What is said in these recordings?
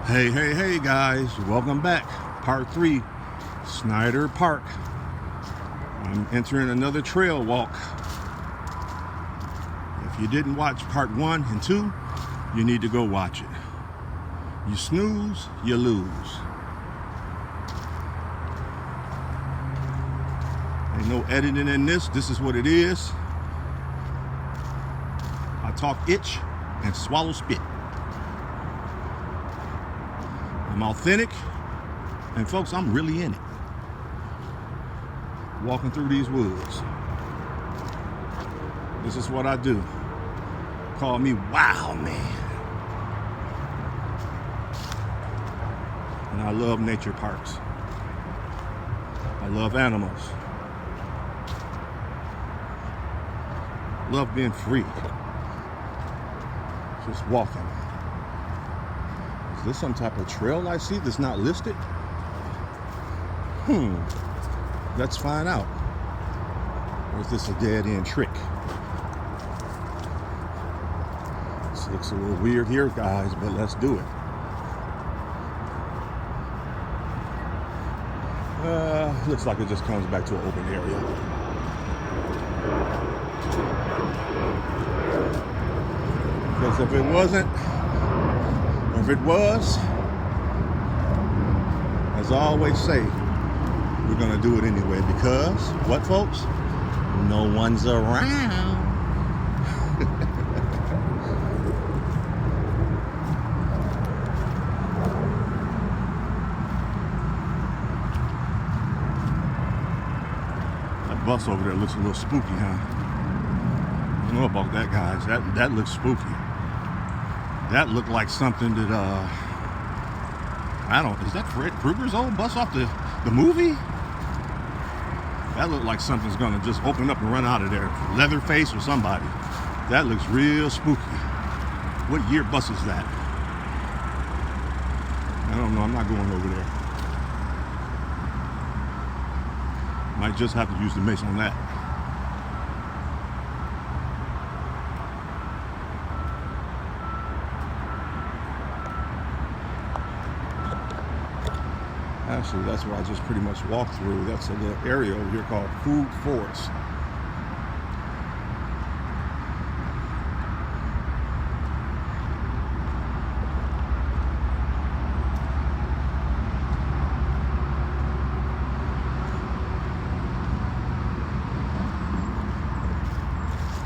Hey guys, welcome back. Part 3, Snyder Park. I'm entering another trail walk. If you didn't watch part 1 and 2, you need to go watch it. You snooze, you lose. Ain't no editing in this. This is what it is. I talk itch and swallow spit. I'm authentic, and folks, I'm really in it. Walking through these woods. This is what I do. Call me Wow Man. And I love nature parks. I love animals. Love being free. Just walking. Is this some type of trail I see that's not listed? Let's find out. Or is this a dead-end trick? This looks a little weird here, guys, but let's do it. Looks like it just comes back to an open area. Because if it wasn't, or if it was, as I always say, we're gonna do it anyway because, what folks? No one's around. That bus over there looks a little spooky, huh? I don't know about that, guys. That looks spooky. That looked like something that, is that Fred Krueger's old bus off the movie? That looked like something's gonna just open up and run out of there. Leatherface or somebody. That looks real spooky. What year bus is that? I don't know, I'm not going over there. Might just have to use the mace on that. Actually, that's where I just pretty much walked through. That's a little area over here called Food Forest.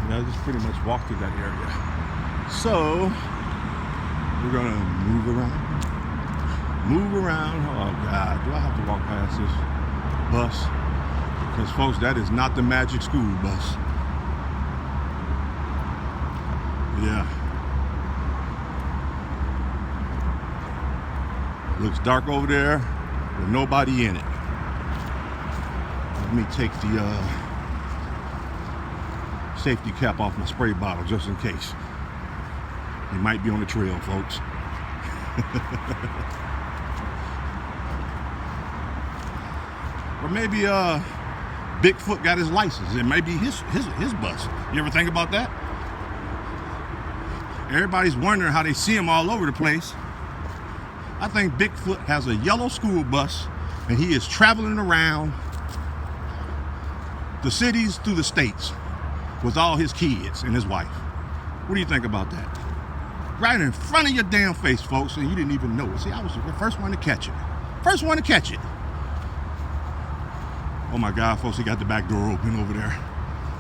Yeah, I just pretty much walked through that area. So, we're gonna move around. Move around. Oh God, do I have to walk past this bus? Because folks, that is not the Magic School bus. Yeah. Looks dark over there with nobody in it. Let me take the safety cap off my spray bottle just in case. It might be on the trail, folks. Or maybe Bigfoot got his license. It may be his bus. You ever think about that? Everybody's wondering how they see him all over the place. I think Bigfoot has a yellow school bus and he is traveling around the cities through the states with all his kids and his wife. What do you think about that? Right in front of your damn face, folks, and you didn't even know it. See, I was the first one to catch it. First one to catch it. Oh my God, folks, he got the back door open over there.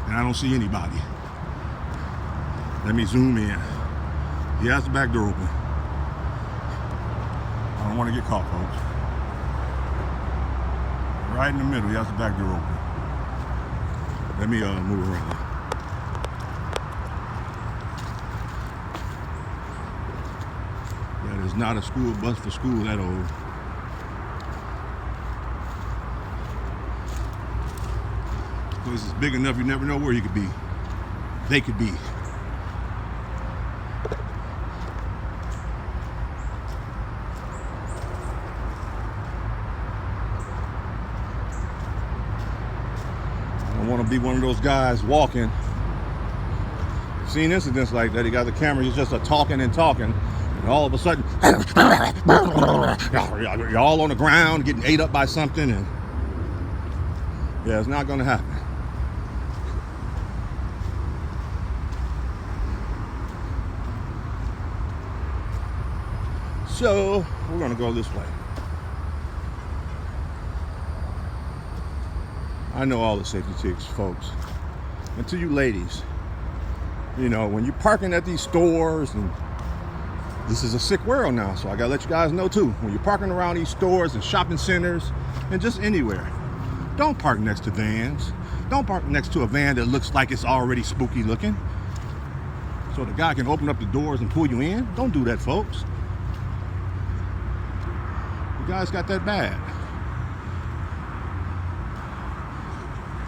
And I don't see anybody. Let me zoom in. He has the back door open. I don't want to get caught, folks. Right in the middle, he has the back door open. Let me move around. That is not a school bus for school that old. This is big enough, you never know where you could be. They could be. I don't want to be one of those guys walking. I've seen incidents like that. He got the camera, he's just talking and talking. And all of a sudden, you're all on the ground getting ate up by something, and yeah, it's not going to happen. So we're going to go this way. I know all the safety tips, folks. And to you ladies, you know, when you're parking at these stores, and this is a sick world now, so I gotta let you guys know too, when you're parking around these stores and shopping centers and just anywhere, don't park next to vans. Don't park next to a van that looks like it's already spooky looking, so the guy can open up the doors and pull you in. Don't do that, folks. You guys got that bad.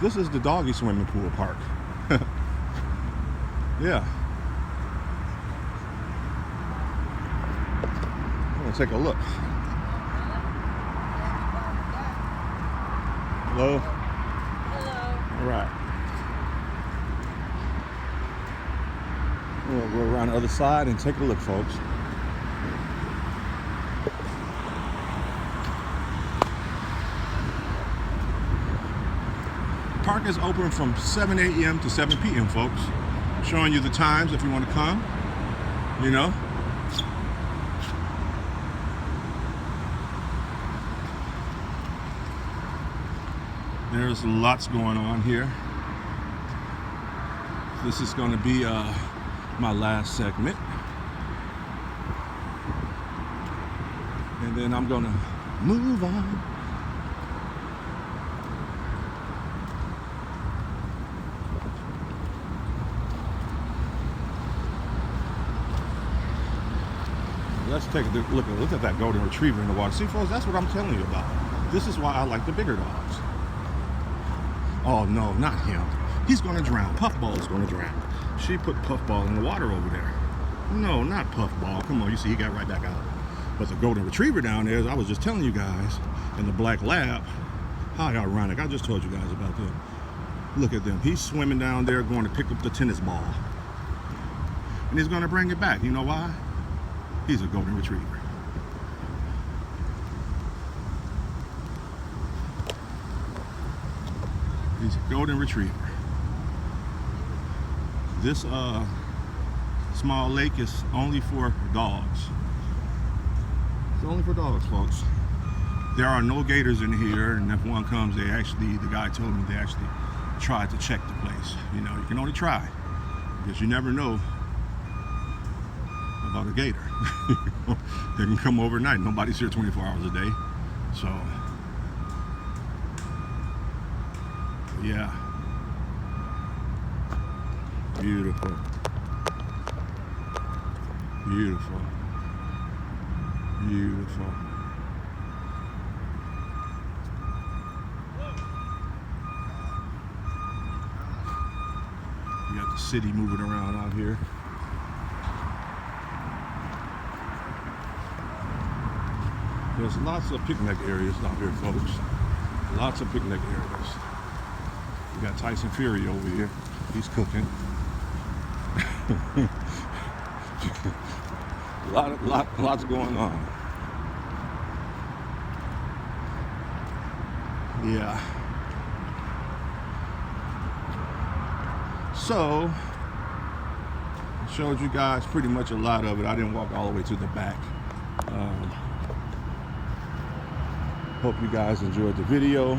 This is the doggy swimming pool park. Yeah. I'm gonna take a look. Hello? Hello. All right. We'll go around the other side and take a look, folks. Park is open from 7 a.m. to 7 p.m., folks. Showing you the times if you want to come, you know. There's lots going on here. This is going to be my last segment. And then I'm going to move on. Let's take a look at that golden retriever in the water. See, folks, that's what I'm telling you about. This is why I like the bigger dogs. Oh, no, not him. He's going to drown. Puffball is going to drown. She put Puffball in the water over there. No, not Puffball. Come on, you see, he got right back out. But the golden retriever down there, as I was just telling you guys, and the black lab, how ironic. I just told you guys about them. Look at them. He's swimming down there going to pick up the tennis ball. And he's going to bring it back. You know why? He's a golden retriever. He's a golden retriever. This small lake is only for dogs. It's only for dogs, folks. There are no gators in here, and if one comes, the guy told me they actually tried to check the place. You know, you can only try, because you never know about a gator. They can come overnight. Nobody's here 24 hours a day. So, yeah. Beautiful. Beautiful. Beautiful. You got the city moving around out here. There's lots of picnic areas out here, folks. Lots of picnic areas. We got Tyson Fury over here. He's cooking. Lots going on. Yeah. So, I showed you guys pretty much a lot of it. I didn't walk all the way to the back. Hope you guys enjoyed the video.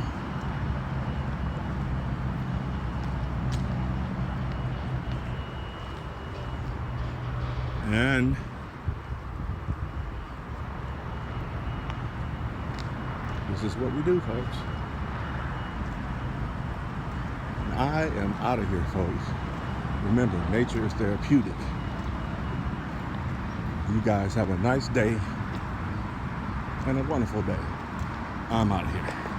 And this is what we do, folks. And I am out of here, folks. Remember, nature is therapeutic. You guys have a nice day and a wonderful day. I'm out of here.